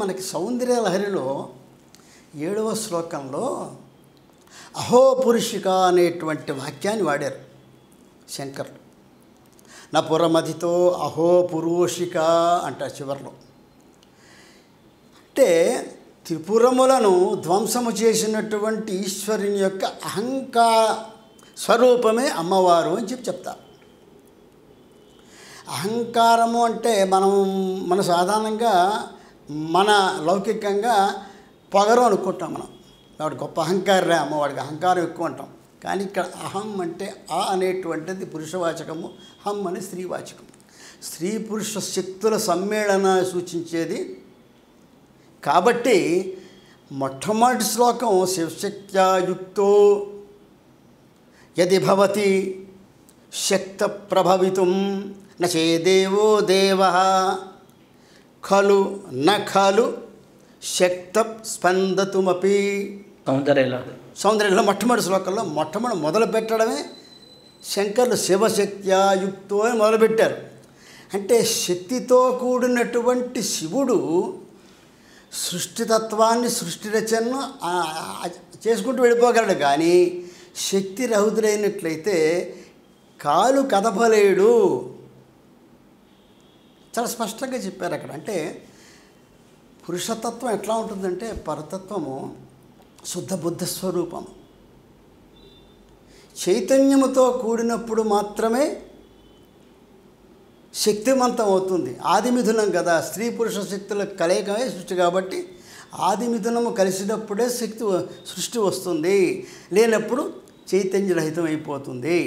మనకి సౌందర్య లహరిలో 7వ శ్లోకంలో అహో పురుషిక అనేటువంటి వాక్యాన్ని వాడారు శంకర్లు. నా పురమధితో అహో పురుషిక అంటారు చివరిలో. అంటే త్రిపురములను ధ్వంసము చేసినటువంటి ఈశ్వరుని యొక్క అహంకార స్వరూపమే అమ్మవారు అని చెప్తారు. అహంకారము అంటే మన సాధారణంగా మన లౌకికంగా పొగరు అనుకుంటాం. వాడు గొప్ప అహంకారరే, అమ్మవాడికి అహంకారం ఎక్కువ అంటాం. కానీ ఇక్కడ అహం అంటే ఆ అనేటువంటిది పురుషవాచకము, హం అని స్త్రీవాచకము. స్త్రీ పురుష శక్తుల సమ్మేళన సూచించేది. కాబట్టి మొట్టమొదటి శ్లోకం శివశక్త్యా యుక్తో యది భవతి శక్త ప్రభవితుం నచేదేవో దేవః ఖలు నఖలు శక్త స్పందతుమపి. సౌందర్యంలో మొట్టమొదటి శ్లోకంలో మొదలు పెట్టడమే శంకర్లు శివశక్త్యా యుక్తో అని మొదలుపెట్టారు. అంటే శక్తితో కూడినటువంటి శివుడు సృష్టితత్వాన్ని, సృష్టి రచనను చేసుకుంటూ వెళ్ళిపోగలడు. కానీ శక్తి రహితుడైనట్లయితే కాలు కదపలేడు. చాలా స్పష్టంగా చెప్పారు అక్కడ. అంటే పురుషతత్వం ఎట్లా ఉంటుందంటే పరతత్వము శుద్ధ బుద్ధ స్వరూపం. చైతన్యముతో కూడినప్పుడు మాత్రమే శక్తివంతం అవుతుంది. ఆదిమిథునం కదా, స్త్రీ పురుష శక్తుల కలయికమే సృష్టి. కాబట్టి ఆదిమిథునము కలిసినప్పుడే సృష్టి వస్తుంది, లేనప్పుడు చైతన్యరహితం అయిపోతుంది.